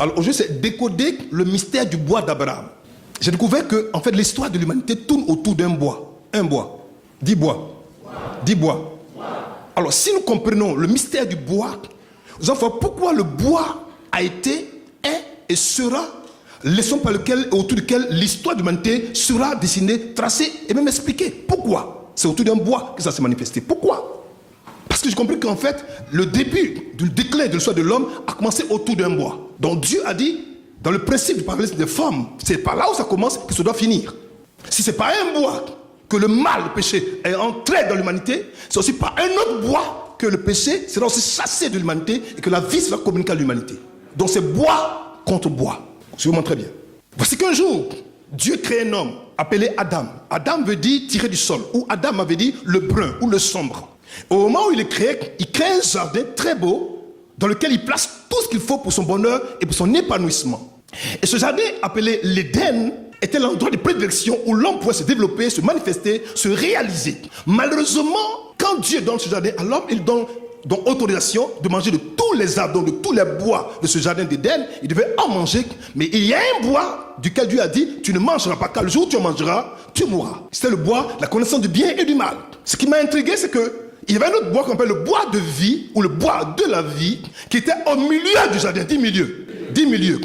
Alors aujourd'hui, c'est décoder le mystère du bois d'Abraham. J'ai découvert que en fait, l'histoire de l'humanité tourne autour d'un bois. Un bois. 10 bois. 10 bois. Alors si nous comprenons le mystère du bois, nous allons voir pourquoi le bois a été, est et sera leçon par lequel, autour duquel l'histoire de l'humanité sera dessinée, tracée et même expliquée. Pourquoi? C'est autour d'un bois que ça s'est manifesté. Pourquoi? Parce que j'ai compris qu'en fait, le début du déclin de l'histoire de l'homme a commencé autour d'un bois. Donc Dieu a dit, dans le principe du parallélisme des femmes, c'est par là où ça commence que ça doit finir. Si c'est par un bois que le mal, le péché est entré dans l'humanité, c'est aussi par un autre bois que le péché sera aussi chassé de l'humanité et que la vie sera communiquée à l'humanité. Donc c'est bois contre bois. Je vous montre très bien. Voici qu'un jour, Dieu crée un homme appelé Adam. Adam veut dire tiré du sol, ou Adam avait dit le brun ou le sombre. Au moment où il est créé, il crée un jardin très beau dans lequel il place tout ce qu'il faut pour son bonheur et pour son épanouissement. Et ce jardin appelé l'Éden était l'endroit de prédilection où l'homme pouvait se développer, se manifester, se réaliser. Malheureusement, quand Dieu donne ce jardin à l'homme, il donne donc autorisation de manger de tous les arbres, donc de tous les bois de ce jardin d'Éden. Il devait en manger, mais il y a un bois duquel Dieu a dit, tu ne mangeras pas, car le jour où tu en mangeras, tu mourras. C'était le bois, la connaissance du bien et du mal. Ce qui m'a intrigué, c'est que il y avait un autre bois qu'on appelle le bois de vie, ou le bois de la vie, qui était au milieu du jardin. 10 milieux. 10 milieux.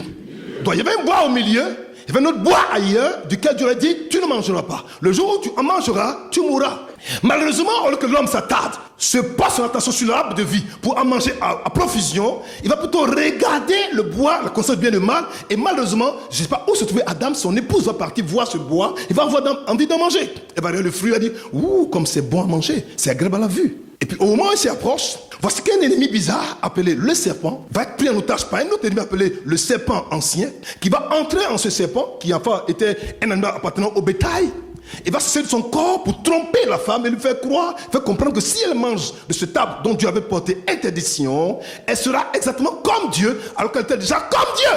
Donc il y avait un bois au milieu, il y avait un autre bois ailleurs, duquel Dieu a dit, tu ne mangeras pas. Le jour où tu en mangeras, tu mourras. Malheureusement, au lieu que l'homme s'attarde, se porte son attention sur l'arbre de vie pour en manger à profusion, il va plutôt regarder le bois, la connaissance du bien et du mal, et malheureusement, je ne sais pas où se trouvait Adam, son épouse va partir voir ce bois, il va avoir envie d'en manger. Et va regarder le fruit, il va dire, ouh, comme c'est bon à manger, c'est agréable à la vue. Et puis au moment où il s'y approche, voici qu'un ennemi bizarre appelé le serpent va être pris en otage par un autre ennemi appelé le serpent ancien, qui va entrer en ce serpent, qui enfin était un animal appartenant au bétail. Il va se servir de son corps pour tromper la femme et lui faire croire, faire comprendre que si elle mange de ce arbre dont Dieu avait porté interdiction, elle sera exactement comme Dieu, alors qu'elle était déjà comme Dieu.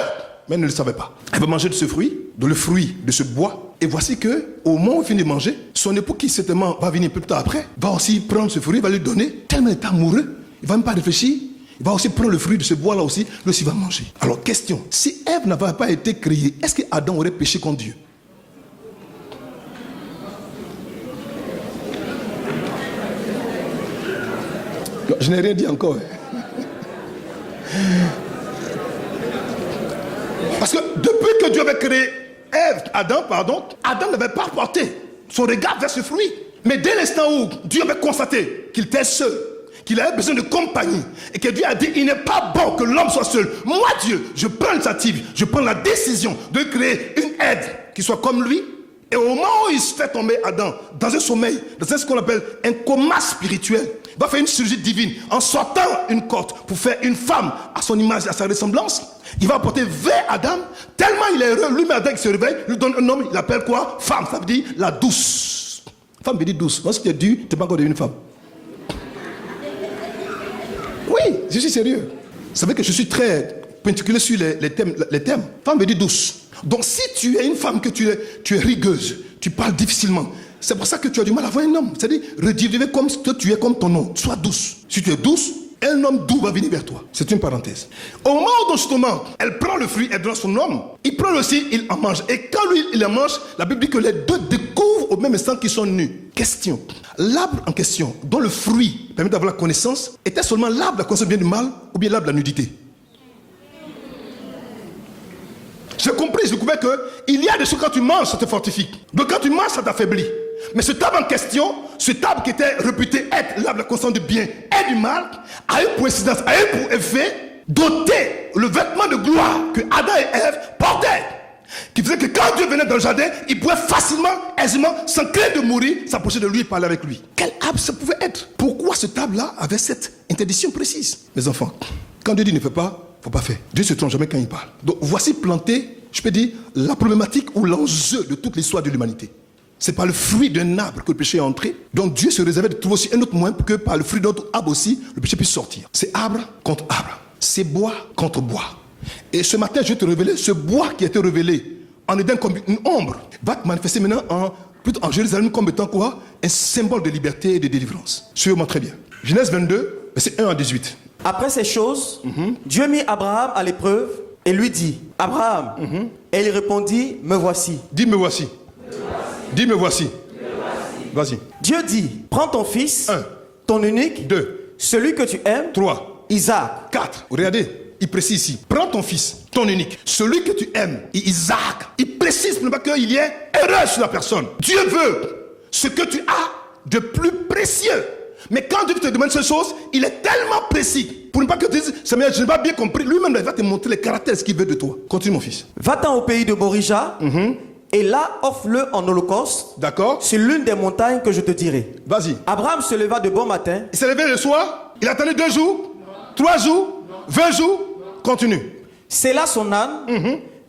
Mais elle ne le savait pas. Elle va manger de ce fruit, de le fruit de ce bois. Et voici que, au moment où il finit de manger, son époux qui certainement va venir peu plus tard après, va aussi prendre ce fruit, il va lui donner, tellement il est amoureux, il va même pas réfléchir. Il va aussi prendre le fruit de ce bois-là aussi, lui aussi va manger. Alors question, si Ève n'avait pas été créée, est-ce qu'Adam aurait péché contre Dieu? Je n'ai rien dit encore. Parce que depuis que Dieu avait créé Adam n'avait pas porté son regard vers ce fruit. Mais dès l'instant où Dieu avait constaté qu'il était seul, qu'il avait besoin de compagnie, et que Dieu a dit, il n'est pas bon que l'homme soit seul. Moi, Dieu, je prends l'initiative, je prends la décision de créer une aide qui soit comme lui. Et au moment où il se fait tomber Adam dans un sommeil, dans ce qu'on appelle un coma spirituel, il va faire une chirurgie divine en sortant une corde pour faire une femme à son image et à sa ressemblance. Il va apporter vers Adam, tellement il est heureux, lui-même Adam qui se réveille, lui donne un nom, il l'appelle quoi? Femme, ça veut dire la douce. Femme veut dire douce. Lorsque tu es dur, tu n'es pas encore devenue une femme. Oui, je suis sérieux. Vous savez que je suis très particulier sur les thèmes. Femme veut dire douce. Donc si tu es une femme, que tu es rigueuse, tu parles difficilement, c'est pour ça que tu as du mal à voir un homme. C'est-à-dire, rediriger comme que tu es comme ton nom. Sois douce. Si tu es douce, un homme doux va venir vers toi. C'est une parenthèse. Au moment où justement, elle prend le fruit, elle donne son homme, il prend aussi, il en mange. Et quand lui, il en mange, la Bible dit que les deux découvrent au même instant qu'ils sont nus. Question. L'arbre en question, dont le fruit permet d'avoir la connaissance, était seulement l'arbre de la connaissance du bien et du mal, ou bien l'arbre de la nudité? J'ai compris, j'ai découvert qu'il y a des choses quand tu manges, ça te fortifie. Donc quand tu manges, ça t'affaiblit. Mais ce arbre en question, ce arbre qui était réputé être l'arbre de la connaissance du bien et du mal, a une coïncidence, a eu pour effet d'ôter le vêtement de gloire que Adam et Ève portaient. Qui faisait que quand Dieu venait dans le jardin, il pouvait facilement, aisément, sans crainte de mourir, s'approcher de lui et parler avec lui. Quel arbre ça pouvait être? Pourquoi ce arbre-là avait cette interdiction précise? Mes enfants, quand Dieu dit ne fais pas, il ne faut pas faire. Dieu ne se trompe jamais quand il parle. Donc voici planté, je peux dire, la problématique ou l'enjeu de toute l'histoire de l'humanité. C'est par le fruit d'un arbre que le péché est entré. Donc Dieu se réservait de trouver aussi un autre moyen pour que par le fruit d'un autre arbre aussi, le péché puisse sortir. C'est arbre contre arbre. C'est bois contre bois. Et ce matin, je vais te révéler ce bois qui a été révélé en Éden comme une ombre, va te manifester maintenant en Jérusalem comme étant quoi? Un symbole de liberté et de délivrance. Suivez-moi très bien. Genèse 22, verset 1 à 18. Après ces choses, Dieu mit Abraham à l'épreuve et lui dit, Abraham. Et il répondit, me voici. Dis me voici. Dis me voici. Vas-y. Dieu dit, prends ton fils, 1, ton unique, 2, celui que tu aimes, 3, Isaac. 4. Regardez, il précise ici. Prends ton fils, ton unique, celui que tu aimes, Isaac. Il précise pour ne pas qu'il y ait erreur sur la personne. Dieu veut ce que tu as de plus précieux. Mais quand Dieu te demande ces choses, il est tellement précis. Pour ne pas que tu dises, Seigneur, je n'ai pas bien compris. Lui-même, il va te montrer les caractères, ce qu'il veut de toi. Continue, mon fils. Va-t'en au pays de Morija, et là, offre-le en holocauste. D'accord. Sur l'une des montagnes que je te dirai. Vas-y. Abraham se leva de bon matin. Il s'est levé le soir. Il a attendu 2 jours, 3 jours, 20 jours. Continue. Sella son âne,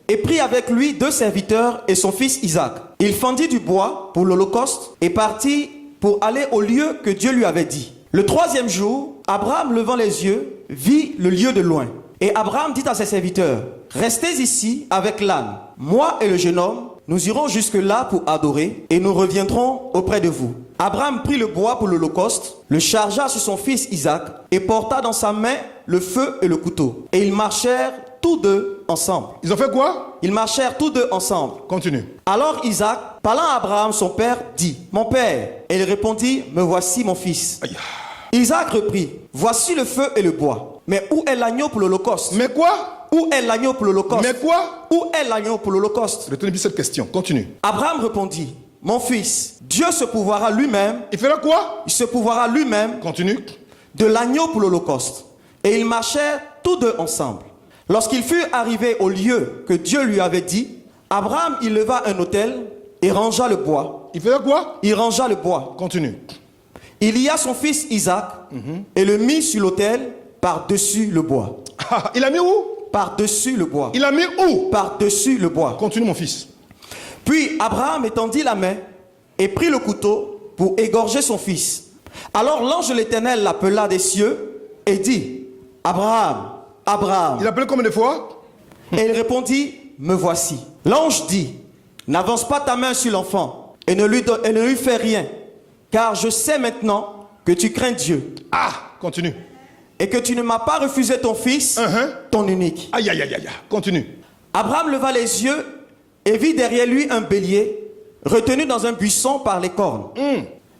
et prit avec lui 2 serviteurs et son fils Isaac. Il fendit du bois pour l'holocauste et partit pour aller au lieu que Dieu lui avait dit. Le 3e jour, Abraham, levant les yeux, vit le lieu de loin. Et Abraham dit à ses serviteurs, restez ici avec l'âne. Moi et le jeune homme, nous irons jusque-là pour adorer et nous reviendrons auprès de vous. Abraham prit le bois pour l'holocauste, le chargea sur son fils Isaac et porta dans sa main le feu et le couteau. Et ils marchèrent tous deux ensemble. Ils ont fait quoi? Ils marchèrent tous deux ensemble. Continue. Alors Isaac, parlant à Abraham son père, dit, mon père. Et il répondit, me voici mon fils. Aïe. Isaac reprit, voici le feu et le bois. Mais où est l'agneau pour l'holocauste? Mais quoi? Où est l'agneau pour l'holocauste? Mais quoi? Où est l'agneau pour l'holocauste? Retenez bien cette question. Continue. Abraham répondit, mon fils, Dieu se pourvoira lui-même. Il fera quoi? Il se pourvoira lui-même. Continue. De l'agneau pour l'holocauste. Et ils marchèrent tous deux ensemble. Lorsqu'il fut arrivé au lieu que Dieu lui avait dit, Abraham y leva un autel et rangea le bois. Il fera quoi? Il rangea le bois. Continue. Il lia son fils Isaac et le mit sur l'autel par-dessus le bois. Ah, il a mis où? Par-dessus le bois. Il a mis où? Par-dessus le bois. Continue, mon fils. Puis Abraham étendit la main et prit le couteau pour égorger son fils. Alors l'ange de l'Éternel l'appela des cieux et dit, Abraham, Abraham. Il a appelé combien de fois? Et il répondit, me voici. L'ange dit, n'avance pas ta main sur l'enfant et ne lui fais rien, car je sais maintenant que tu crains Dieu. Ah, continue. Et que tu ne m'as pas refusé ton fils, ton unique. Aïe, aïe, aïe, aïe. Continue. Abraham leva les yeux et vit derrière lui un bélier retenu dans un buisson par les cornes.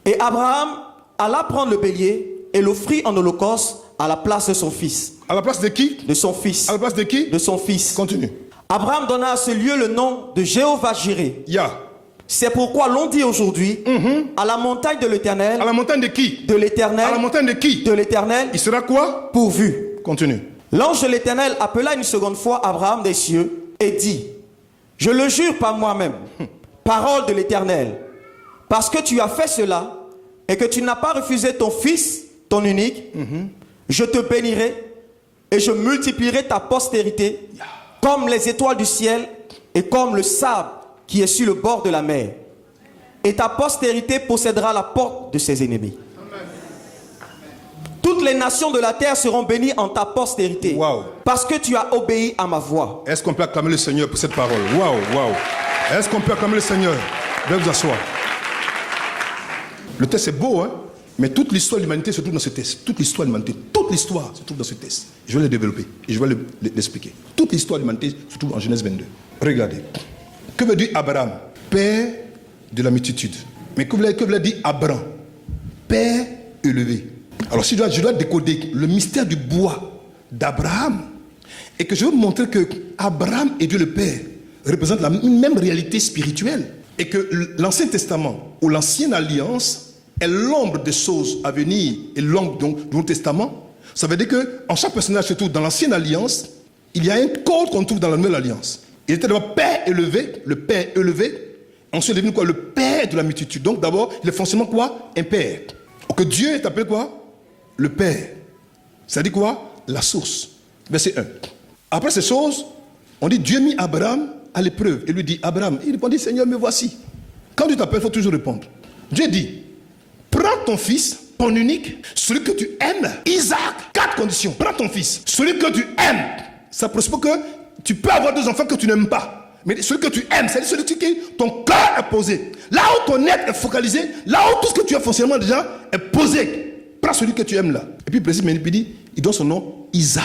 Et Abraham alla prendre le bélier et l'offrit en holocauste à la place de son fils. À la place de qui? De son fils. À la place de qui? De son fils. Continue. Abraham donna à ce lieu le nom de Jéhovah-Jireh. Ya. C'est pourquoi l'on dit aujourd'hui, à la montagne de l'Éternel. À la montagne de qui? De l'Éternel. À la montagne de qui? De l'Éternel. Il sera quoi? Pourvu. Continue. L'ange de l'Éternel appela une seconde fois Abraham des cieux et dit, je le jure par moi-même, parole de l'Éternel, parce que tu as fait cela et que tu n'as pas refusé ton fils, ton unique, je te bénirai et je multiplierai ta postérité comme les étoiles du ciel et comme le sable qui est sur le bord de la mer. Et ta postérité possédera la porte de ses ennemis. Toutes les nations de la terre seront bénies en ta postérité. Wow. Parce que tu as obéi à ma voix. Est-ce qu'on peut acclamer le Seigneur pour cette parole? Waouh, waouh. Est-ce qu'on peut acclamer le Seigneur? Veuillez vous asseoir. Le texte est beau, hein? Mais toute l'histoire de l'humanité se trouve dans ce texte. Toute l'histoire de l'humanité, toute l'histoire se trouve dans ce texte. Je vais le développer et je vais l'expliquer. Toute l'histoire de l'humanité se trouve en Genèse 22. Regardez. Que veut dire Abraham? Père de la multitude. Mais que veut dire Abraham? Père élevé. Alors si je dois décoder le mystère du bois d'Abraham et que je veux vous montrer que Abraham et Dieu le Père représentent une même réalité spirituelle et que l'Ancien Testament ou l'Ancienne Alliance est l'ombre des choses à venir et l'ombre du Nouveau Testament, ça veut dire qu'en chaque personnage se trouve dans l'Ancienne Alliance, il y a un code qu'on trouve dans la Nouvelle Alliance. Il était d'abord Père élevé, le Père élevé, ensuite il est devenu quoi? Le Père de la multitude. Donc d'abord, il est forcément quoi? Un Père. Donc que Dieu est appelé quoi? Le Père. Ça dit quoi? La source. Verset 1. Après ces choses, on dit Dieu mit Abraham à l'épreuve et lui dit Abraham. Il répondit Seigneur, me voici. Quand Dieu t'appelle, il faut toujours répondre. Dieu dit prends ton fils, ton unique, celui que tu aimes, Isaac. 4 conditions. Prends ton fils, celui que tu aimes. Ça présuppose que tu peux avoir 2 enfants que tu n'aimes pas. Mais celui que tu aimes, c'est celui qui ton cœur est posé. Là où ton être est focalisé, là où tout ce que tu as foncièrement déjà est posé. Prends celui que tu aimes là. Et puis il précise, il dit, il donne son nom Isaac.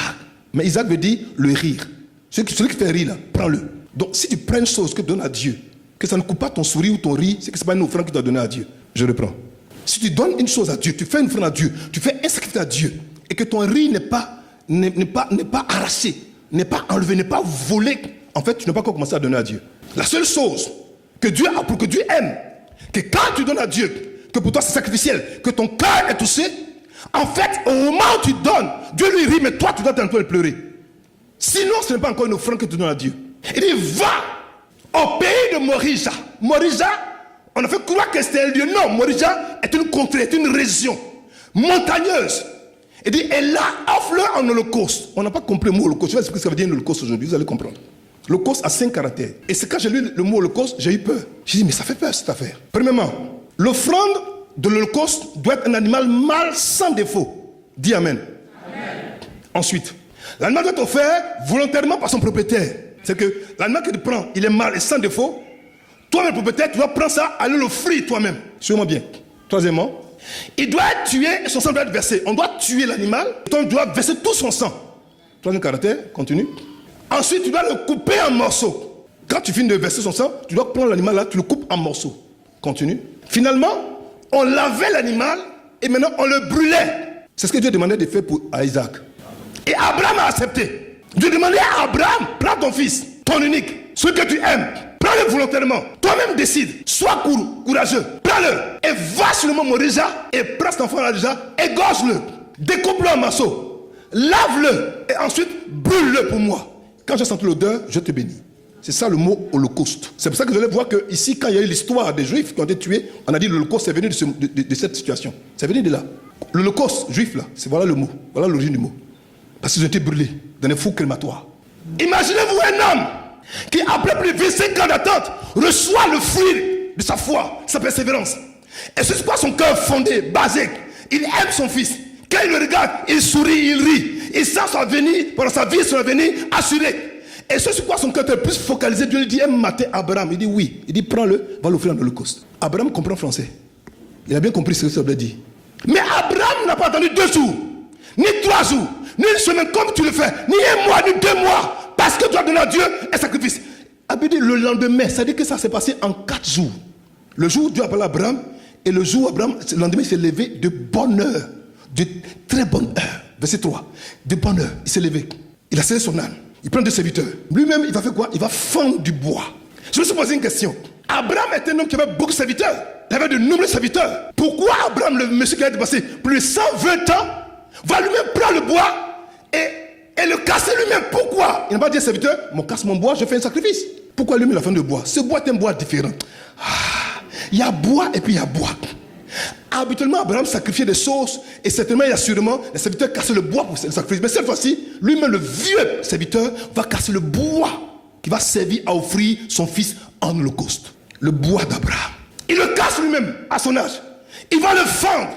Mais Isaac veut dire le rire. Celui qui fait rire, là, prends-le. Donc, si tu prends une chose que tu donnes à Dieu, que ça ne coupe pas ton sourire ou ton rire, c'est que ce n'est pas une offrande que tu as donnée à Dieu. Je reprends. Si tu donnes une chose à Dieu, tu fais une offrande à Dieu, tu fais un sacrifice à Dieu, et que ton rire n'est pas arraché, n'est pas enlevé, n'est pas volé, en fait, tu n'as pas encore commencé à donner à Dieu. La seule chose que Dieu a pour que Dieu aime, que quand tu donnes à Dieu, que pour toi c'est sacrificiel, que ton cœur est touché, en fait, au moment où tu donnes, Dieu lui rit, mais toi tu dois t'en pleurer. Sinon, ce n'est pas encore une offrande que tu donnes à Dieu. Il dit, va au pays de Morija. Morija, on a fait croire que c'était un lieu. Non, Morija est une contrée, est une région montagneuse. Il dit, et là, offre-le en holocauste. On n'a pas compris le mot holocauste. Je vais expliquer ce que ça veut dire holocauste aujourd'hui, vous allez comprendre. L'holocauste a 5 caractères. Et c'est quand j'ai lu le mot holocauste, j'ai eu peur. J'ai dit, mais ça fait peur cette affaire. Premièrement, l'offrande de l'holocauste doit être un animal mâle sans défaut. Dis amen. Amen. Ensuite, l'animal doit être offert volontairement par son propriétaire. C'est que l'animal que tu prends, il est mâle et sans défaut. Toi-même, propriétaire, tu dois prendre ça, aller l'offrir toi-même. Suis-moi bien. Troisièmement, il doit être tué et son sang doit être versé. On doit tuer l'animal, toi, tu dois verser tout son sang. Troisième caractère, continue. Ensuite, tu dois le couper en morceaux. Quand tu finis de verser son sang, tu dois prendre l'animal là, tu le coupes en morceaux. Continue. Finalement, on lavait l'animal et maintenant on le brûlait. C'est ce que Dieu demandait de faire à Isaac. Et Abraham a accepté. Dieu demandait à Abraham, prends ton fils, ton unique, celui que tu aimes, prends-le volontairement. Toi-même décide, sois courageux, prends-le et va sur le mont Morija et prends cet enfant là déjà, égorge-le, découpe-le en morceaux, lave-le et ensuite brûle-le pour moi. Quand j'ai senti l'odeur, je te bénis. C'est ça le mot holocauste. C'est pour ça que vous allez voir que ici, quand il y a eu l'histoire des Juifs qui ont été tués, on a dit l'holocauste, c'est venu de cette situation. C'est venu de là. L'holocauste juif là, c'est voilà le mot, voilà l'origine du mot. Parce qu'ils ont été brûlés dans des fours crématoires. Imaginez-vous un homme qui, après plus de 25 ans d'attente, reçoit le fruit de sa foi, sa persévérance. Et c'est quoi son cœur fondé, basique. Il aime son fils. Quand il le regarde, il sourit, il rit. Il sent son avenir, pendant sa vie, son avenir assuré. Et ce sur quoi son cœur est plus focalisé, Dieu lui dit un matin à Abraham, il dit oui. Il dit prends-le, va l'offrir en holocauste. Abraham comprend français. Il a bien compris ce que ça veut dire. Mais Abraham n'a pas attendu 2 jours, ni 3 jours, ni une semaine comme tu le fais, ni 1 mois, ni 2 mois, parce que tu as donné à Dieu un sacrifice. Abraham dit le lendemain, ça dit que ça s'est passé en 4 jours. Le jour où Dieu a parlé à Abraham, et le jour où Abraham, le lendemain, il s'est levé de bonne heure, de très bonne heure. Verset 3, de bonne heure, il s'est levé. Il a scellé son âne. Il prend 2 serviteurs. Lui-même, il va faire quoi? Il va fendre du bois. Je me suis posé une question. Abraham était un homme qui avait beaucoup de serviteurs. Il avait de nombreux serviteurs. Pourquoi Abraham, le monsieur qui a dépassé plus de 120 ans, va lui-même prendre le bois et le casser lui-même? Pourquoi? Il n'a pas dit à serviteur, mon casse mon bois, je fais un sacrifice. Pourquoi lui-même il a fait de bois? Ce bois est un bois différent. Il y a bois et puis il y a bois. Habituellement, Abraham sacrifiait des sauces et certainement et assurément, les serviteurs cassaient le bois pour le sacrifice. Mais cette fois-ci, lui-même, le vieux serviteur, va casser le bois qui va servir à offrir son fils en holocauste. Le bois d'Abraham. Il le casse lui-même à son âge. Il va le fendre.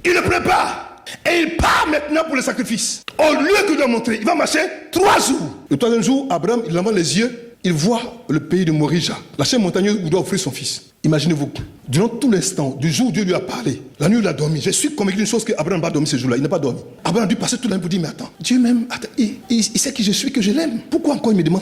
Il le prépare. Et il part maintenant pour le sacrifice. Au lieu qu'il doit montrer, il va marcher 3 jours. Le 3e jour, Abraham, il lève les yeux. Il voit le pays de Morija, la chaîne montagneuse où il doit offrir son fils. Imaginez-vous, durant tout l'instant, du jour où Dieu lui a parlé, la nuit il a dormi. Je suis convaincu d'une chose qu'Abraham n'a pas dormi ce jour-là. Il n'a pas dormi. Abraham a dû passer toute la nuit pour dire, mais attends, Dieu m'aime, il sait qui je suis, que je l'aime. Pourquoi encore il me demande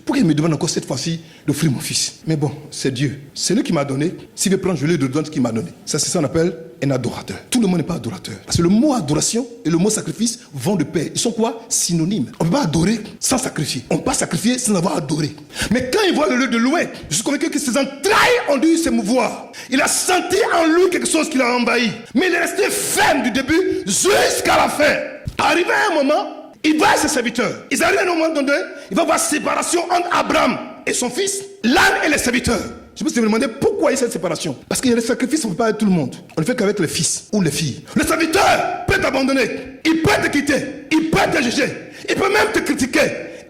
pourquoi il me demande encore cette fois-ci d'offrir mon fils? Mais bon, c'est Dieu. C'est lui qui m'a donné. S'il veut prendre, je lui donne ce qu'il m'a donné. Ça, c'est ça qu'on appelle un adorateur. Tout le monde n'est pas adorateur. Parce que le mot adoration et le mot sacrifice vont de pair. Ils sont quoi? Synonymes. On ne peut pas adorer sans sacrifier. On ne peut pas sacrifier sans avoir adoré. Mais quand il voit le lieu de loin, je suis convaincu que ses entrailles ont dû s'émouvoir. Il a senti en lui quelque chose qui l'a envahi. Mais il est resté ferme du début jusqu'à la fin. Arrivé à un moment, il va à ses serviteurs. Ils arrivent à un moment donné, il va voir séparation entre Abraham et son fils, l'âne et les serviteurs. Je me suis demandé pourquoi il y a cette séparation. Parce qu'il y a des sacrifices, on ne fait pas avec tout le monde. On ne fait qu'avec les fils ou les filles. Le serviteur peut t'abandonner. Il peut te quitter. Il peut te juger. Il peut même te critiquer.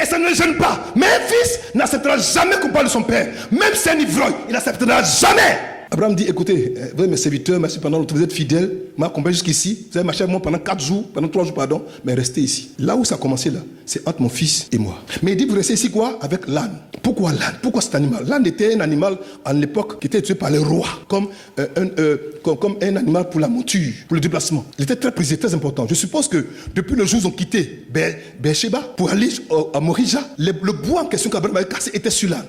Et ça ne le gêne pas. Mais un fils n'acceptera jamais qu'on parle de son père. Même si c'est un ivrogne, il n'acceptera jamais. Abraham dit, écoutez, vous êtes mes serviteurs, merci pendant longtemps, vous êtes fidèles, m'a accompagné jusqu'ici, vous avez marché avec moi pendant 4 jours, pendant 3 jours, pardon, mais restez ici. Là où ça a commencé, là, c'est entre mon fils et moi. Mais il dit, vous restez ici quoi? Avec l'âne. Pourquoi l'âne? Pourquoi cet animal? L'âne était un animal, à l'époque, qui était tué par les rois, comme un animal pour la monture, pour le déplacement. Il était très prisé, très important. Je suppose que depuis le jour où ils ont quitté Beersheba pour aller à Morija, le bois en question qu'Abraham avait cassé était sur l'âne.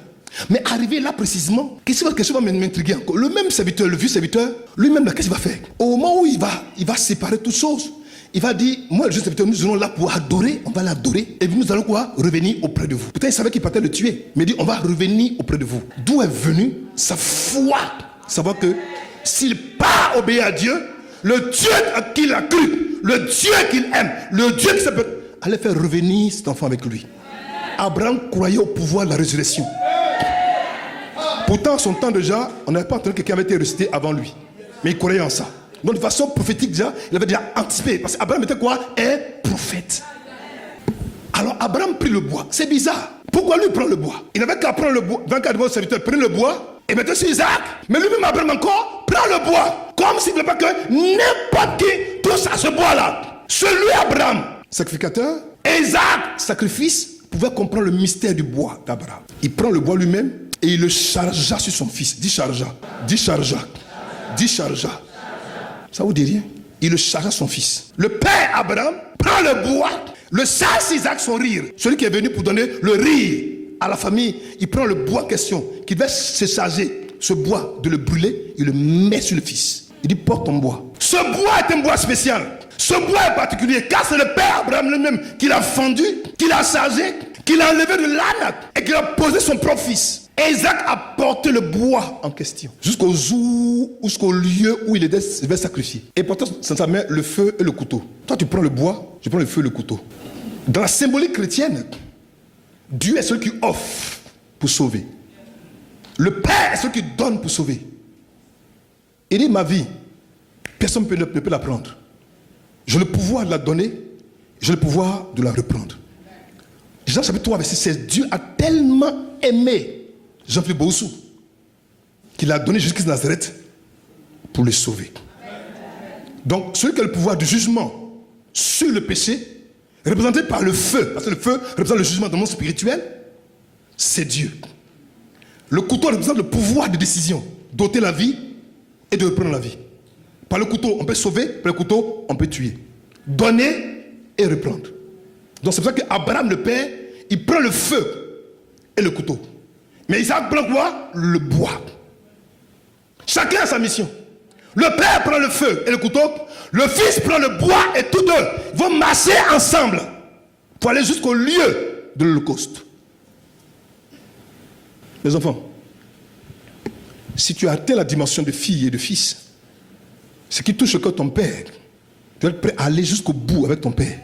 Mais arrivé là précisément, quelque chose va m'intriguer encore. Le même serviteur, le vieux serviteur, lui-même, qu'est-ce qu'il va faire? Au moment où il va séparer toutes choses, il va dire, moi le vieux serviteur, nous allons là pour adorer, on va l'adorer, et nous allons quoi? Revenir auprès de vous. Peut-être il savait qu'il partait le tuer, mais il dit, on va revenir auprès de vous. D'où est venue sa foi? Savoir que s'il part obéir à Dieu, le Dieu à qui il a cru, le Dieu qu'il aime, le Dieu qui s'appelle, allait faire revenir cet enfant avec lui. Abraham croyait au pouvoir de la résurrection. Pourtant, à son temps déjà, on n'avait pas entendu que quelqu'un avait été ressuscité avant lui. Mais il croyait en ça. Donc, de façon prophétique déjà, il avait déjà anticipé. Parce qu'Abraham était quoi? Un prophète. Alors, Abraham prit le bois. C'est bizarre. Pourquoi lui prend le bois? Il n'avait qu'à prendre le bois. 24 mois, serviteur, prenez le bois et mettez sur Isaac. Mais lui-même, Abraham encore, prend le bois. Comme s'il ne voulait pas que n'importe qui touche à ce bois-là. Celui Abraham, sacrificateur, et Isaac, sacrifice, pouvait comprendre le mystère du bois d'Abraham. Il prend le bois lui-même et il le chargea sur son fils. Dis chargea. Dis chargea. Dis chargea. Ça vous dit rien? Il le chargea son fils. Le père Abraham prend le bois, le charge Isaac son rire. Celui qui est venu pour donner le rire à la famille, il prend le bois en question, qui devait se charger, ce bois, de le brûler, il le met sur le fils. Il dit, porte ton bois. Ce bois est un bois spécial. Ce bois est particulier, car c'est le père Abraham lui-même qui l'a fendu, qui l'a chargé, qui l'a enlevé de l'âne et qui l'a posé son propre fils. Et Isaac a porté le bois en question jusqu'au jour, jusqu'au lieu où il devait sacrifier. Et pourtant, dans sa main, le feu et le couteau. Toi, tu prends le bois, je prends le feu et le couteau. Dans la symbolique chrétienne, Dieu est celui qui offre pour sauver. Le Père est celui qui donne pour sauver. Il dit, ma vie, personne ne peut la prendre. J'ai le pouvoir de la donner, j'ai le pouvoir de la reprendre. Jean chapitre 3, verset 16, Dieu a tellement aimé Jean-Philippe Boussou qu'il a donné Jésus-Christ de Nazareth pour le sauver. Donc, celui qui a le pouvoir du jugement sur le péché, représenté par le feu, parce que le feu représente le jugement dans le monde spirituel, c'est Dieu. Le couteau représente le pouvoir de décision, d'ôter la vie et de reprendre la vie. Par le couteau, on peut sauver, par le couteau, on peut tuer. Donner et reprendre. Donc c'est pour ça qu'Abraham, le père, il prend le feu et le couteau. Mais Isaac prend quoi? Le bois. Chacun a sa mission. Le père prend le feu et le couteau, le fils prend le bois et tous deux vont marcher ensemble pour aller jusqu'au lieu de l'Holocauste. Mes enfants, si tu as atteint la dimension de fille et de fils, ce qui touche le cœur de ton père, tu dois être prêt à aller jusqu'au bout avec ton père.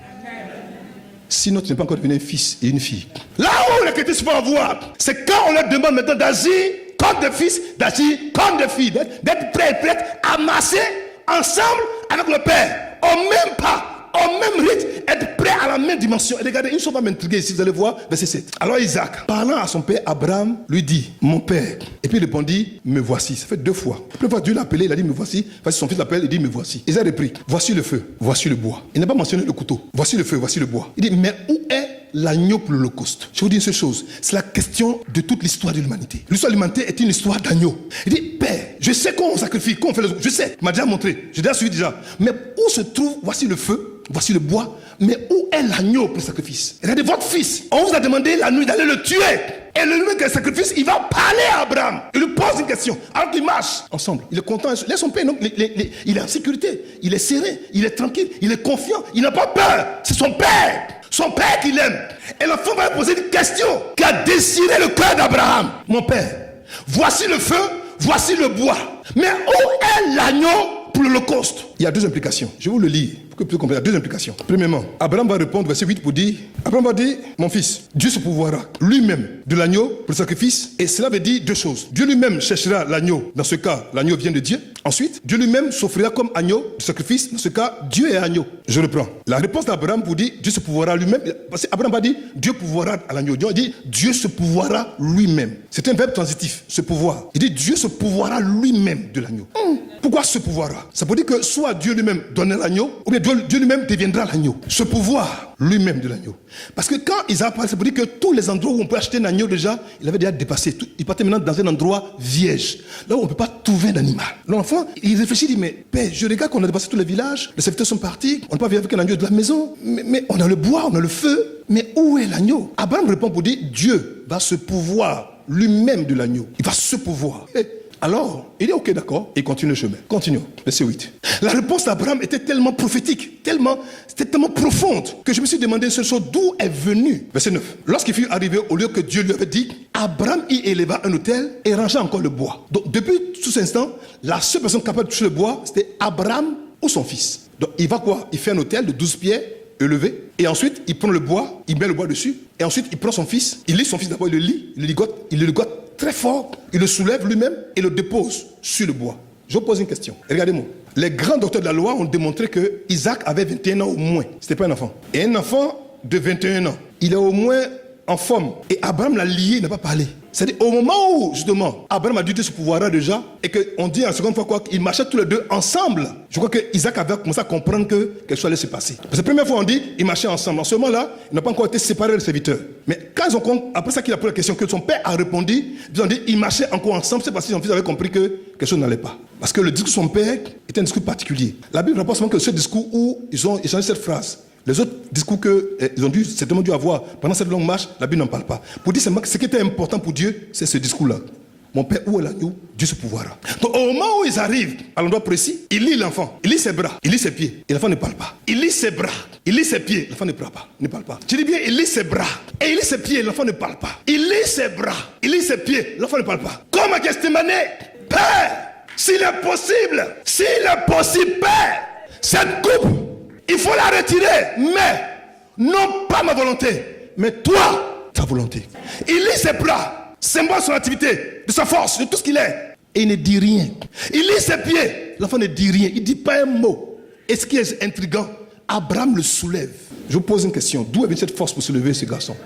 Sinon, tu n'es pas encore devenu un fils et une fille. Là où les chrétiens se font avoir, c'est quand on leur demande maintenant d'agir comme des fils, d'agir comme des filles, d'être prêts à marcher ensemble avec le Père, au même pas, au même rythme, être prêt à la même dimension. Et regardez, une chose va m'intriguer ici, vous allez voir, verset 7. Alors Isaac, parlant à son père Abraham, lui dit, mon père. Et puis il répondit, me voici. Ça fait 2 fois. La première fois, Dieu l'a appelé, il a dit, me voici. Voici son fils l'appelle, il dit, me voici. Isaac reprit, voici le feu, voici le bois. Il n'a pas mentionné le couteau. Voici le feu, voici le bois. Il dit, mais où est l'agneau pour l'Holocauste? Je vous dis une seule chose, c'est la question de toute l'histoire de l'humanité. L'histoire de l'humanité est une histoire d'agneau. Il dit, Père, je sais qu'on sacrifie, qu'on fait les autres. Je sais, il m'a déjà montré, j'ai déjà suivi déjà. Mais où se trouve, voici le feu, voici le bois, mais où est l'agneau pour le sacrifice? Regardez, votre fils, on vous a demandé la nuit d'aller le tuer. Et le nuit que le sacrifice, il va parler à Abraham. Il lui pose une question. Alors qu'ils marchent ensemble. Il est content. Laisse son père. Donc, il est en sécurité. Il est serré. Il est tranquille. Il est confiant. Il n'a pas peur. C'est son père. Son père qu'il aime. Et l'enfant va lui poser une question qui a désiré le cœur d'Abraham. Mon père, voici le feu, voici le bois. Mais où est l'agneau pour l'Holocauste? Il y a 2 implications. Je vais vous le lire pour que vous puissiez comprendre. Il y a 2 implications. Premièrement, Abraham va répondre, verset 8, pour dire, Abraham va dire, mon fils, Dieu se pourvoira lui-même de l'agneau pour le sacrifice. Et cela veut dire 2 choses. Dieu lui-même cherchera l'agneau. Dans ce cas, l'agneau vient de Dieu. Ensuite, Dieu lui-même s'offrira comme agneau de sacrifice. Dans ce cas, Dieu est agneau. Je reprends. La réponse d'Abraham vous dit, Dieu se pourvoira lui-même. Parce qu'Abraham n'a pas dit, Dieu pourvoira à l'agneau. Dieu dit, Dieu se pourvoira lui-même. C'est un verbe transitif, se pouvoir. Il dit, Dieu se pourvoira lui-même de l'agneau. Pourquoi se pourvoira? Ça veut dire que soit Dieu lui-même donne l'agneau, ou bien Dieu lui-même deviendra l'agneau. Se pouvoir lui-même de l'agneau. Parce que quand Isaac parle, ça veut dire que tous les endroits où on peut acheter un agneau déjà, il avait déjà dépassé. Il partait maintenant dans un endroit vierge. Là où on ne peut pas trouver un animal. L'enfant, il réfléchit, il dit, mais père, je regarde qu'on a dépassé tous les villages, les serviteurs sont partis, on ne peut pas venir avec un agneau de la maison. Mais on a le bois, on a le feu. Mais où est l'agneau? Abraham répond pour dire, Dieu va se pouvoir lui-même de l'agneau. Il va se pouvoir. Alors, il est ok, d'accord, et il continue le chemin. Continuons, verset 8. La réponse d'Abraham était tellement prophétique, c'était tellement profonde, que je me suis demandé une seule chose, d'où est venu. Verset 9. Lorsqu'il fut arrivé au lieu que Dieu lui avait dit, Abraham y éleva un autel et rangea encore le bois. Donc, depuis tout cet instant, la seule personne capable de toucher le bois, c'était Abraham ou son fils. Donc, il va quoi? Il fait un autel de 12 pieds, élevé, et ensuite, il prend le bois, il met le bois dessus, et ensuite, il prend son fils, il lit son fils d'abord, il le ligote très fort, il le soulève lui-même et le dépose sur le bois. Je vous pose une question. Regardez-moi. Les grands docteurs de la loi ont démontré que Isaac avait 21 ans au moins. C'était pas un enfant. Et un enfant de 21 ans, il est au moins en forme. Et Abraham l'a lié, il n'a pas parlé. C'est-à-dire au moment où, justement, Abraham a dû ce pouvoir-là déjà, et qu'on dit en seconde fois quoi, qu'ils marchaient tous les deux ensemble. Je crois que Isaac avait commencé à comprendre que quelque chose allait se passer. Parce que la première fois on dit, ils marchaient ensemble. En ce moment-là, ils n'ont pas encore été séparés des serviteurs. Mais quand ils ont, après ça qu'il a posé la question, que son père a répondu, ils ont dit, ils marchaient encore ensemble, c'est parce que son fils avait compris que quelque chose n'allait pas. Parce que le discours de son père était un discours particulier. La Bible rapporte seulement que ce discours où ils ont échangé cette phrase. Les autres discours qu'ils ont certainement dû avoir pendant cette longue marche, la Bible n'en parle pas. Pour dire seulement que ce qui était important pour Dieu, c'est ce discours-là. Mon père, où est l'agneau? Dieu se pourvoira. Donc au moment où ils arrivent à l'endroit précis, il lit l'enfant, il lit ses bras, il lit ses pieds, et l'enfant ne parle pas. Il lit ses bras, il lit ses pieds, l'enfant ne parle pas. Tu dis bien, il lit ses bras, et il lit ses pieds, l'enfant ne parle pas. Il lit ses bras, il lit ses pieds, l'enfant ne parle pas. Comme à Gethsémane, Père, s'il est possible, Père, cette coupe, il faut la retirer, mais non pas ma volonté, mais toi, ta volonté. Il lit ses bras, symbole de son activité, de sa force, de tout ce qu'il est, et il ne dit rien. Il lit ses pieds, l'enfant ne dit rien, il ne dit pas un mot. Et ce qui est intriguant, Abraham le soulève. Je vous pose une question, d'où est venue cette force pour soulever ce garçon?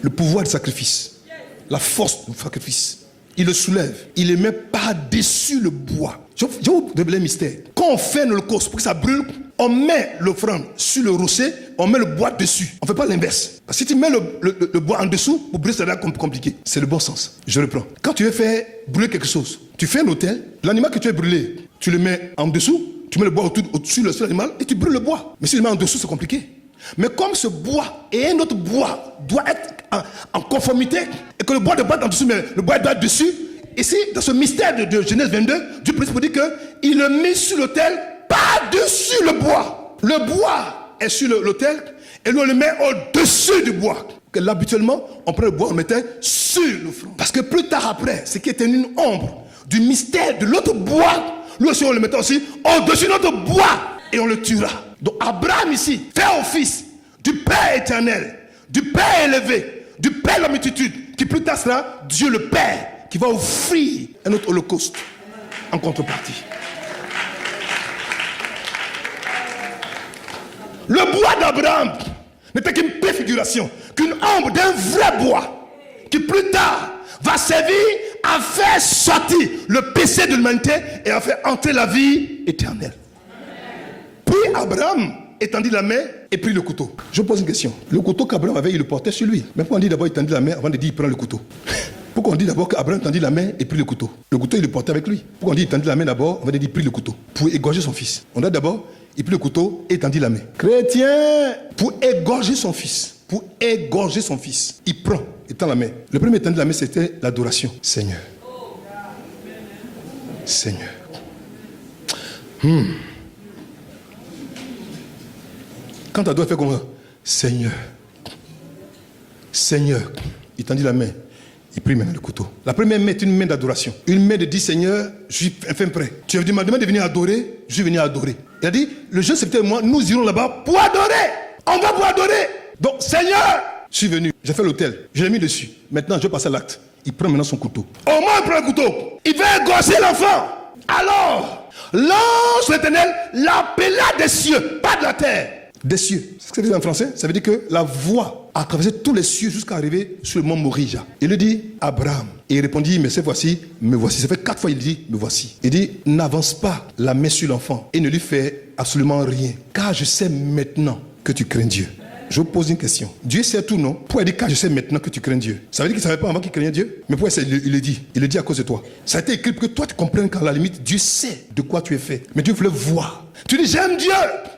Le pouvoir du sacrifice, la force du sacrifice. Il le soulève, il le met par-dessus le bois. Je vais vous révéler un mystère. Quand on fait un holocauste pour que ça brûle, on met l'offrande sur le rocher, on met le bois dessus. On ne fait pas l'inverse. Parce que si tu mets le bois en dessous, pour brûler, ça va être compliqué. C'est le bon sens. Je reprends. Quand tu veux faire brûler quelque chose, tu fais un autel, l'animal que tu veux brûler, tu le mets en dessous, tu mets le bois au-dessus de l'animal et tu brûles le bois. Mais si tu le mets en dessous, c'est compliqué. Mais comme ce bois et un autre bois doivent être en conformité, et que le bois ne doit pas être en dessous, mais le bois doit être dessus, ici, dans ce mystère de Genèse 22, Dieu précise pour dire qu'il le met sur l'autel, par-dessus le bois. Le bois est sur l'autel, et nous on le met au-dessus du bois. Que là, habituellement, on prend le bois, on le mettait sur l'offrande. Parce que plus tard après, ce qui était une ombre du mystère de l'autre bois, nous aussi on le mettait aussi au-dessus de notre bois, et on le tuera. Donc Abraham ici fait office du Père éternel, du Père élevé, du Père de la multitude, qui plus tard sera Dieu le Père, qui va offrir un autre holocauste en contrepartie. Le bois d'Abraham n'était qu'une préfiguration, qu'une ombre d'un vrai bois, qui plus tard va servir à faire sortir le péché de l'humanité et à faire entrer la vie éternelle. Puis Abraham étendit la main et prit le couteau. Je vous pose une question. Le couteau qu'Abraham avait, il le portait sur lui. Mais pourquoi on dit d'abord il tendit la main avant de dire il prend le couteau? Pourquoi on dit d'abord qu'Abraham tendit la main et prit le couteau? Le couteau il le portait avec lui. Pourquoi on dit il tendit la main d'abord avant de dire il prit le couteau? Pour égorger son fils. On a d'abord il prit le couteau et tendit la main. Chrétien, pour égorger son fils. Pour égorger son fils. Il prend et tend la main. Le premier tendit la main, c'était l'adoration. Seigneur. Seigneur. Quand tu dois faire comme ça, Seigneur, Seigneur, il tendit la main, il prit maintenant le couteau. La première main est une main d'adoration. Une main de dire Seigneur, je suis enfin prêt. Tu as demandé de venir adorer, je suis venu adorer. Il a dit, le jeune serviteur et moi, nous irons là-bas pour adorer. On va pour adorer. Donc Seigneur, je suis venu, j'ai fait l'autel, je l'ai mis dessus. Maintenant, je vais passer à l'acte. Il prend maintenant son couteau. Au moins, il prend le couteau. Il va égorger l'enfant. Alors, l'ange de l'Éternel l'appela des cieux, pas de la terre. Des cieux. C'est ce que ça veut dire en français. Ça veut dire que la voix a traversé tous les cieux jusqu'à arriver sur le mont Morija. Il lui dit, Abraham. Et il répondit, mais cette fois-ci, me voici. Ça fait 4 fois il dit, me voici. Il dit, n'avance pas la main sur l'enfant et ne lui fais absolument rien. Car je sais maintenant que tu crains Dieu. Je vous pose une question. Dieu sait tout, non? Pourquoi il dit, car je sais maintenant que tu crains Dieu? Ça veut dire qu'il ne savait pas avant qu'il craignait Dieu? Mais pourquoi il le dit? Il le dit à cause de toi. Ça a été écrit pour que toi tu comprennes qu'à la limite, Dieu sait de quoi tu es fait. Mais Dieu voulait voir. Tu dis, j'aime Dieu.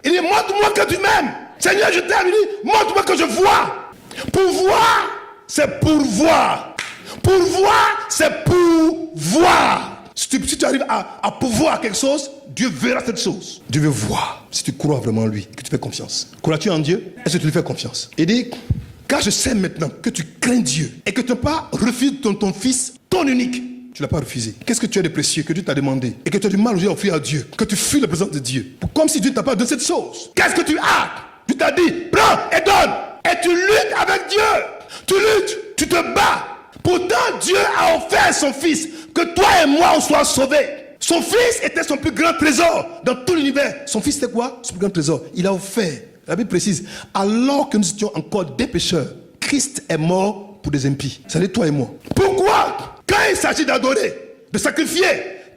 Il dit, montre-moi que tu m'aimes. Seigneur, je t'aime. Il dit, montre-moi que je vois. Pour voir, c'est pour voir. Pour voir, c'est pour voir. Si tu arrives à pouvoir quelque chose, Dieu verra cette chose. Dieu veut voir si tu crois vraiment en lui, que tu fais confiance. Crois-tu en Dieu? Est-ce que tu lui fais confiance? Il dit, car je sais maintenant que tu crains Dieu et que tu n'as pas refusé ton fils, ton unique. Tu ne l'as pas refusé. Qu'est-ce que tu as de précieux que Dieu t'a demandé et que tu as du mal aujourd'hui à offrir à Dieu, que tu fuis la présence de Dieu, comme si Dieu ne t'a pas donné cette chose? Qu'est-ce que tu as? Dieu t'a dit, prends et donne. Et tu luttes avec Dieu. Tu luttes, tu te bats. Pourtant, Dieu a offert son fils, que toi et moi on soit sauvés. Son fils était son plus grand trésor dans tout l'univers. Son fils c'était quoi? Son plus grand trésor. Il a offert, la Bible précise, alors que nous étions encore des pécheurs, Christ est mort pour des impies. Ça dit toi et moi. Pourquoi? Quand il s'agit d'adorer, de sacrifier,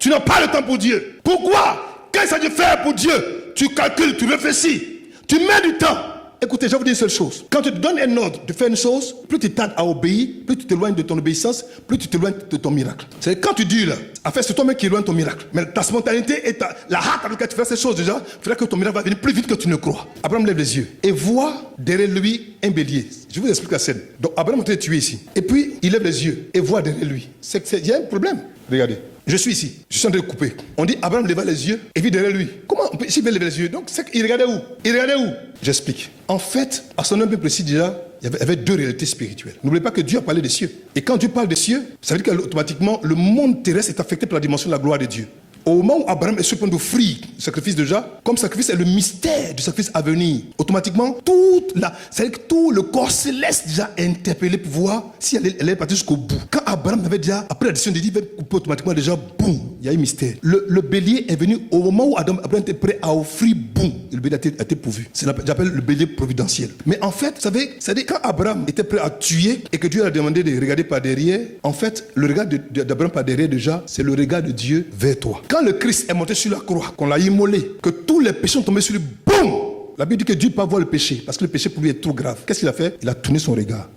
tu n'as pas le temps pour Dieu. Pourquoi? Quand il s'agit de faire pour Dieu, tu calcules, tu réfléchis, tu mets du temps. Écoutez, je vais vous dire une seule chose. Quand tu te donnes un ordre de faire une chose, plus tu tardes à obéir, plus tu t'éloignes de ton obéissance, plus tu t'éloignes de ton miracle. C'est quand tu dis là, en fait, c'est toi-même qui éloigne ton miracle. Mais ta spontanéité et la hâte avec laquelle tu fais ces choses déjà, fera que ton miracle va venir plus vite que tu ne crois. Abraham lève les yeux et voit derrière lui un bélier. Je vous explique la scène. Donc Abraham est tué ici. Et puis il lève les yeux et voit derrière lui. Il y a un problème. Regardez. Je suis ici, je suis en train de couper. On dit Abraham leva les yeux et vit derrière lui. Comment on peut s'il veut lever les yeux? Donc il regardait où? Il regardait où? J'explique. En fait, à son nom peu précis déjà, il y avait 2 réalités spirituelles. N'oubliez pas que Dieu a parlé des cieux. Et quand Dieu parle des cieux, ça veut dire qu'automatiquement le monde terrestre est affecté par la dimension de la gloire de Dieu. Au moment où Abraham est sur le point d'offrir le sacrifice déjà, comme sacrifice est le mystère du sacrifice à venir, automatiquement, c'est-à-dire que tout le corps céleste déjà est interpellé pour voir si elle est partie jusqu'au bout. Quand Abraham avait déjà, après la décision de Dieu, il va couper automatiquement déjà, boum, il y a un mystère. Le bélier est venu au moment où Abraham était prêt à offrir, boum, le bélier a été pourvu. C'est ce que j'appelle le bélier providentiel. Mais en fait, vous savez, c'est-à-dire quand Abraham était prêt à tuer et que Dieu a demandé de regarder par derrière, en fait, le regard d'Abraham par derrière déjà, c'est le regard de Dieu vers toi. Quand le Christ est monté sur la croix, qu'on l'a immolé, que tous les péchés sont tombés sur lui, boum! La Bible dit que Dieu ne peut pas voir le péché, parce que le péché pour lui est trop grave. Qu'est-ce qu'il a fait? Il a tourné son regard.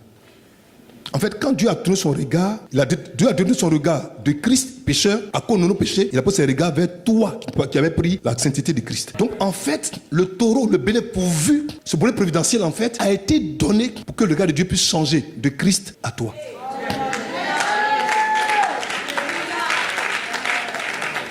En fait, quand Dieu a tourné son regard, Dieu a tourné son regard de Christ, pécheur, à cause de nos péchés, il a posé ses regards vers toi, qui avait pris la sainteté de Christ. Donc, en fait, le taureau, le bélier pourvu, ce bélier providentiel, en fait, a été donné pour que le regard de Dieu puisse changer de Christ à toi.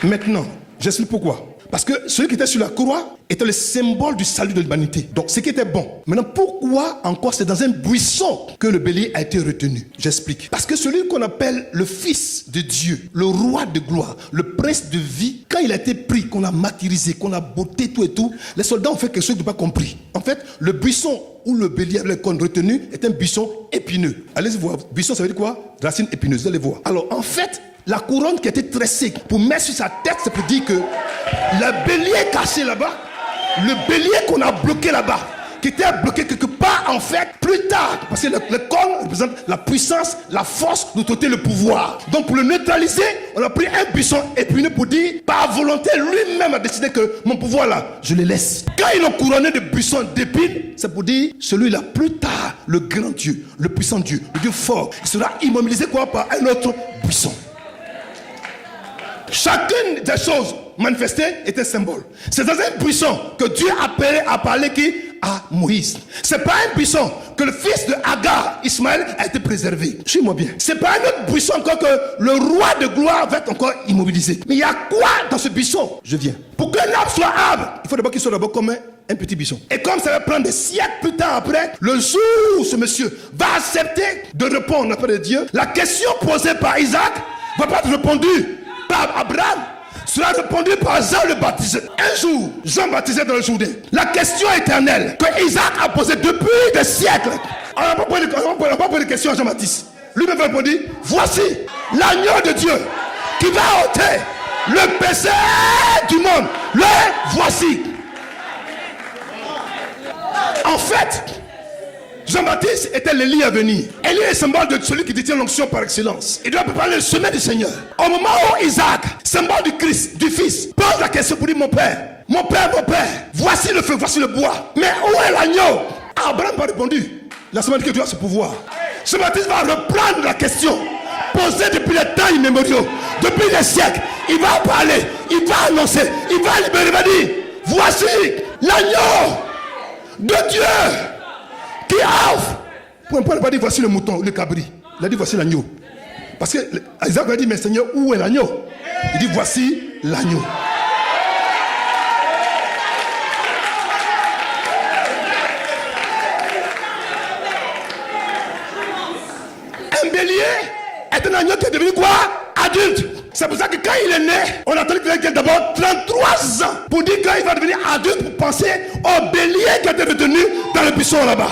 Maintenant, j'explique pourquoi. Parce que celui qui était sur la croix était le symbole du salut de l'humanité. Donc, ce qui était bon. Maintenant, pourquoi encore c'est dans un buisson que le bélier a été retenu? J'explique. Parce que celui qu'on appelle le Fils de Dieu, le roi de gloire, le prince de vie, quand il a été pris, qu'on a martyrisé, qu'on a botté tout et tout, les soldats ont fait quelque chose de pas compris. En fait, le buisson où le bélier avait retenu est un buisson épineux. Allez-y voir. Buisson, ça veut dire quoi? Racine épineuse. Vous allez voir. Alors, en fait, la couronne qui a été tressée pour mettre sur sa tête, c'est pour dire que le bélier caché là-bas, le bélier qu'on a bloqué là-bas, qui était bloqué quelque part, en fait, plus tard, parce que le corps représente la puissance, la force, l'autorité, le pouvoir. Donc pour le neutraliser, on a pris un buisson épineux pour dire, par volonté, lui-même a décidé que mon pouvoir là, je le laisse. Quand ils l'ont couronné de buissons d'épines, c'est pour dire, celui-là, plus tard, le grand Dieu, le puissant Dieu, le Dieu fort, il sera immobilisé quoi par un autre buisson. Chacune des choses manifestées est un symbole. C'est dans un buisson que Dieu a parlé qui? À Moïse. C'est pas un buisson que le fils de Agar, Ismaël, a été préservé. Suis-moi bien. C'est pas un autre buisson encore que le roi de gloire va être encore immobilisé. Mais il y a quoi dans ce buisson? Je viens. Pour que l'arbre soit arbre, il faut d'abord qu'il soit d'abord comme un petit buisson. Et comme ça va prendre des siècles plus tard après, le jour où ce monsieur va accepter de répondre auprès de Dieu, la question posée par Isaac va pas être répondue par Abraham, sera répondu par Jean le Baptiseur. Un jour, Jean baptisait dans le Jourdain. La question éternelle que Isaac a posée depuis des siècles. On n'a pas posé de question à Jean-Baptiste. Lui-même va répondre, voici l'agneau de Dieu qui va ôter Le péché du monde, le voici. En fait, Jean-Baptiste était l'Élie à venir. Élie est le symbole de celui qui détient l'onction par excellence. Il doit préparer le chemin du Seigneur. Au moment où Isaac, symbole du Christ, du Fils, pose la question pour dire mon père, voici le feu, voici le bois. Mais où est l'agneau? Abraham n'a pas répondu. La semaine que Dieu a ce pouvoir. Jean-Baptiste va reprendre la question posée depuis les temps immémoriaux, depuis des siècles. Il va parler, il va annoncer, il va libérer, il va dire voici l'agneau de Dieu qui offre. Pour un point, il n'a pas dit voici le mouton, le cabri. Il a dit voici l'agneau. Parce que Isaac a dit mais Seigneur, où est l'agneau? Il dit voici l'agneau. Un bélier est un agneau qui est devenu quoi? Adulte. C'est pour ça que quand il est né, on a entendu qu'il ait d'abord 33 ans pour dire qu'il va devenir adulte pour penser au bélier qui a été retenu dans le buisson là-bas.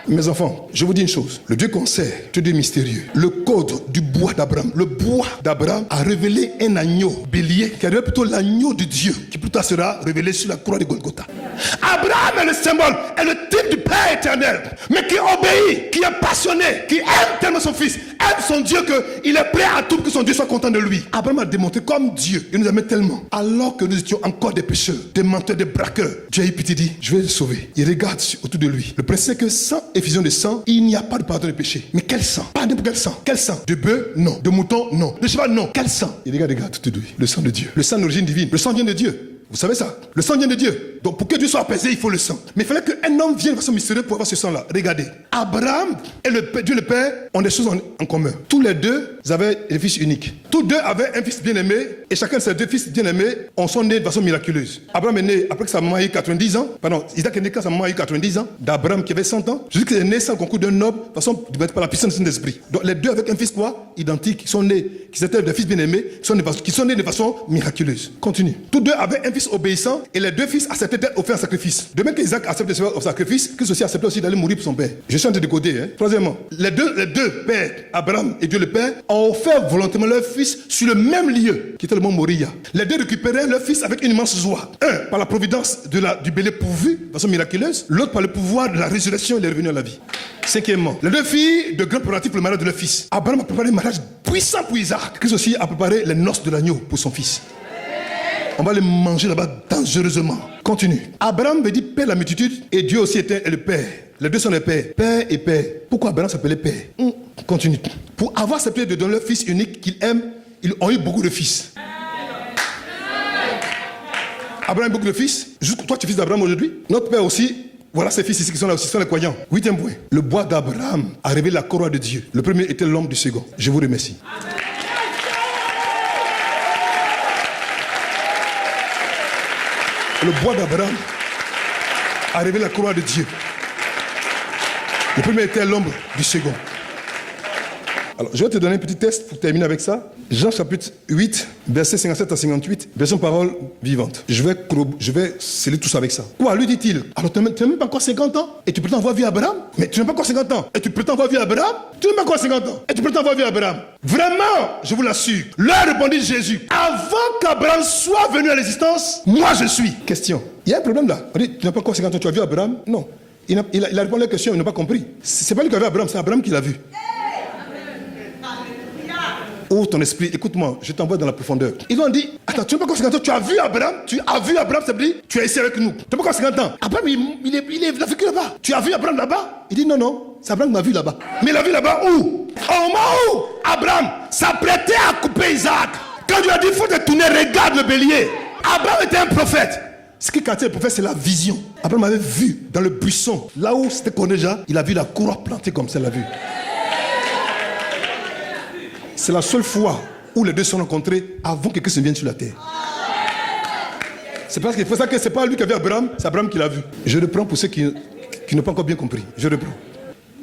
Mes enfants, je vous dis une chose. Le Dieu qu'on sait, ce Dieu mystérieux, le code du bois d'Abraham, le bois d'Abraham a révélé un agneau bélier qui est plutôt l'agneau de Dieu qui plus tard sera révélé sur la croix de Golgotha. Abraham est le symbole, est le type du Père éternel, mais qui obéit, qui est passionné, qui aime tellement son fils, aime son Dieu qu'il est prêt à tout pour que son Dieu soit content de lui. Abraham a démontré comme Dieu, il nous aimait tellement. Alors que nous étions encore des pécheurs, des menteurs, des braqueurs, Dieu a eu pitié, dit, je vais le sauver. Il regarde autour de lui. Le principe c'est que sans effusion de sang, il n'y a pas de pardon de péché. Mais quel sang? Pas n'importe quel sang. Quel sang? De bœuf? Non. De mouton? Non. De cheval? Non. Quel sang? Il regarde tout de lui. Le sang de Dieu. Le sang d'origine divine. Le sang vient de Dieu. Vous savez ça? Le sang vient de Dieu. Donc pour que Dieu soit apaisé, il faut le sang. Mais il fallait qu'un homme vienne de façon mystérieuse pour avoir ce sang-là. Regardez. Abraham et Dieu le Père ont des choses en commun. Tous les deux avaient des fils uniques. Tous deux avaient un fils bien-aimé. Et chacun de ces deux fils bien-aimés sont nés de façon miraculeuse. Abraham est né après que sa maman a eu 90 ans. Pardon, Isaac est né quand sa maman a eu 90 ans. D'Abraham qui avait 100 ans. Jésus qui est né sans le concours d'un noble. De façon, par la puissance de Saint-Esprit. Donc les deux avec un fils quoi? Identique. Qui sont nés, qui étaient des fils bien-aimés. Qui sont nés de façon miraculeuse. Continue. Tous deux avaient un fils obéissant. Et les deux fils acceptaient d'être offerts en sacrifice. De même qu'Isaac accepte de se faire au sacrifice, Christ aussi acceptait aussi d'aller mourir pour son père. Je suis en train de décoder. Troisièmement, les deux pères, Abraham et Dieu le Père, ont offert volontairement leur fils sur le même lieu, qui était le mont Moria. Les deux récupéraient leur fils avec une immense joie. Un, par la providence du bélier pourvu, de façon miraculeuse. L'autre, par le pouvoir de la résurrection, il est revenu à la vie. Cinquièmement, les deux filles de grands préparatifs pour le mariage de leur fils. Abraham a préparé un mariage puissant pour Isaac. Christ aussi a préparé les noces de l'agneau pour son fils. On va les manger là-bas dangereusement. Continue. Abraham veut dire père la multitude et Dieu aussi est le père. Les deux sont les pères. Père et père. Pourquoi Abraham s'appelait père? Continue. Pour avoir accepté de donner leur fils unique qu'il aime, ils ont eu beaucoup de fils. Abraham a beaucoup de fils. Juste toi, tu es fils d'Abraham aujourd'hui. Notre père aussi. Voilà ces fils ici qui sont là aussi, sont les croyants. 8e point. Le bois d'Abraham a révélé la couronne de Dieu. Le premier était l'homme du second. Je vous remercie. Le bois d'Abraham a révélé la couronne de Dieu. Le premier était l'ombre du second. Alors, je vais te donner un petit test pour terminer avec ça. Jean chapitre 8, versets 57 à 58, version parole vivante. Je vais sceller tout ça avec ça. Quoi, lui dit-il? Alors, tu n'as même pas encore 50 ans et tu prétends avoir vu Abraham? Mais tu n'as pas encore 50 ans et tu prétends avoir vu Abraham? Tu n'as pas encore 50 ans et tu prétends avoir vu Abraham? Vraiment, je vous l'assure. Leur répondit Jésus. Avant qu'Abraham soit venu à l'existence, moi je suis. Question. Il y a un problème là. On dit, tu n'as pas encore 50 ans, tu as vu Abraham? Non. Il a répondu à la question, il n'a pas compris. C'est pas lui qui a vu Abraham, c'est Abraham qui l'a vu. Ouvre ton esprit, écoute-moi, je t'envoie dans la profondeur. Ils ont dit, attends, tu n'as pas encore 50 ans, tu as vu Abraham, ça veut dire, tu es ici avec nous. Tu n'as pas encore 50 ans. Abraham, il a vécu là-bas. Tu as vu Abraham là-bas? Il dit, non, c'est Abraham qui m'a vu là-bas. Mais il l'a vu là-bas où? Au moment où Abraham s'apprêtait à couper Isaac. Quand Dieu a dit, il faut te tourner, regarde le bélier. Abraham était un prophète. Ce qui caractérise le prophète, c'est la vision. Abraham avait vu dans le buisson, là où c'était connu déjà, il a vu la couronne plantée comme ça, il l'a vu. C'est la seule fois où les deux se sont rencontrés avant que Christ ne vienne sur la terre. C'est parce qu'il faut ça que c'est pas lui qui a vu Abraham, c'est Abraham qui l'a vu. Je reprends pour ceux qui n'ont pas encore bien compris. Je reprends.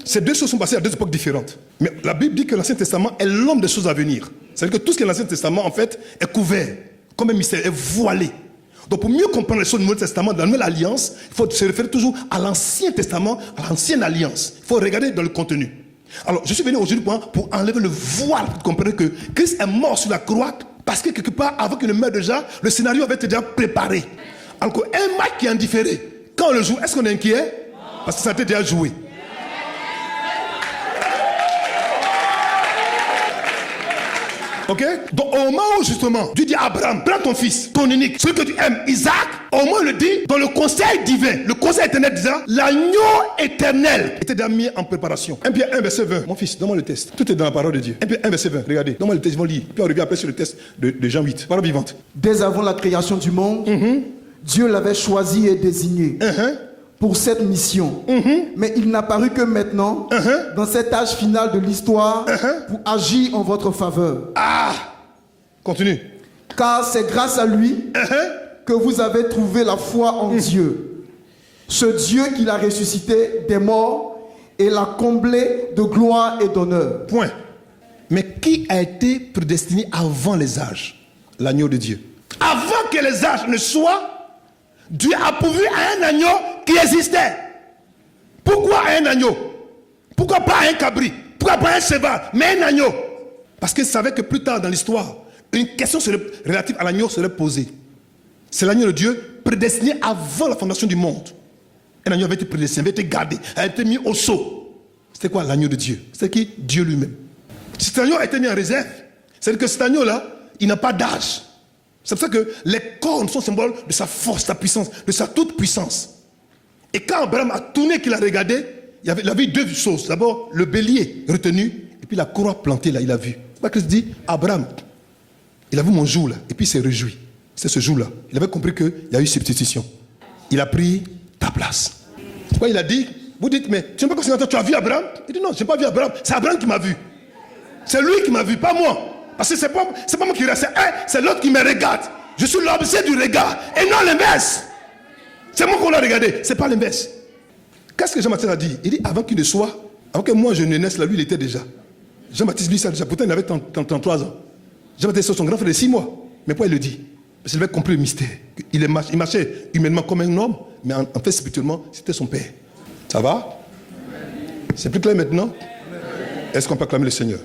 Ces deux choses sont passées à deux époques différentes. Mais la Bible dit que l'Ancien Testament est l'homme des choses à venir. C'est-à-dire que tout ce qui est l'Ancien Testament, en fait, est couvert, comme un mystère, est voilé. Donc pour mieux comprendre les choses du Nouveau Testament, dans la Nouvelle Alliance, il faut se référer toujours à l'Ancien Testament, à l'Ancienne Alliance. Il faut regarder dans le contenu. Alors, je suis venu aujourd'hui pour enlever le voile, pour comprendre que Christ est mort sur la croix, parce que quelque part, avant qu'il ne meure déjà, le scénario avait été déjà préparé. Alors, un match qui est indifféré, quand on le joue, est-ce qu'on est inquiet? Parce que ça a été déjà joué. Ok? Donc au moment où justement Dieu dit à Abraham, prends ton fils, ton unique, celui que tu aimes, Isaac, au moins il le dit dans le conseil divin, le conseil éternel disant, l'agneau éternel était déjà mis en préparation. 1 Pierre 1 verset 20, mon fils, donne-moi le test. Tout est dans la parole de Dieu. 1 Pierre 1 verset 20, regardez, donne-moi le test, ils vont lire. Puis on revient après sur le test de Jean 8, parole vivante. Dès avant la création du monde, Dieu l'avait choisi et désigné pour cette mission. Mais il n'a paru que maintenant, dans cet âge final de l'histoire, pour agir en votre faveur. Ah! Continue. Car c'est grâce à lui que vous avez trouvé la foi en Dieu. Ce Dieu qui l'a ressuscité des morts et l'a comblé de gloire et d'honneur. Point. Mais qui a été prédestiné avant les âges? L'agneau de Dieu. Avant que les âges ne soient, Dieu a pourvu à un agneau qui existait. Pourquoi un agneau? Pourquoi pas un cabri? Pourquoi pas un cheval? Mais un agneau. Parce qu'il savait que plus tard dans l'histoire, une question relative à l'agneau serait posée. C'est l'agneau de Dieu prédestiné avant la fondation du monde. Un agneau avait été prédestiné, avait été gardé, avait été mis au sceau. C'était quoi l'agneau de Dieu? C'était qui? Dieu lui-même. Cet agneau a été mis en réserve. C'est-à-dire que cet agneau-là, il n'a pas d'âge. C'est pour ça que les cornes sont symbole de sa force, de sa puissance, de sa toute puissance. Et quand Abraham a tourné, qu'il a regardé, il a vu deux choses. D'abord, le bélier retenu, et puis la croix plantée là, il a vu. C'est pas Christ dit, Abraham, il a vu mon jour là, et puis il s'est réjoui. C'est ce jour-là. Il avait compris qu'il y a eu substitution. Il a pris ta place. C'est pourquoi il a dit, vous dites, mais tu n'as pas considéré, tu as vu Abraham? Il dit non, je n'ai pas vu Abraham, c'est Abraham qui m'a vu. C'est lui qui m'a vu, pas moi. Parce que c'est pas moi qui regarde, c'est l'autre qui me regarde. Je suis l'objet du regard et non l'inverse. C'est moi qu'on a regardé, c'est pas l'inverse. Qu'est-ce que Jean-Baptiste a dit? Il dit avant qu'il ne soit, avant que moi je ne naisse là, lui il était déjà. Jean-Baptiste lui ça déjà, pourtant il avait 33 ans. Jean-Baptiste son grand frère de 6 mois. Mais pourquoi il le dit? Parce qu'il avait compris le mystère. Il marchait humainement comme un homme, mais en fait spirituellement c'était son père. Ça va? C'est plus clair maintenant? Est-ce qu'on peut acclamer le Seigneur?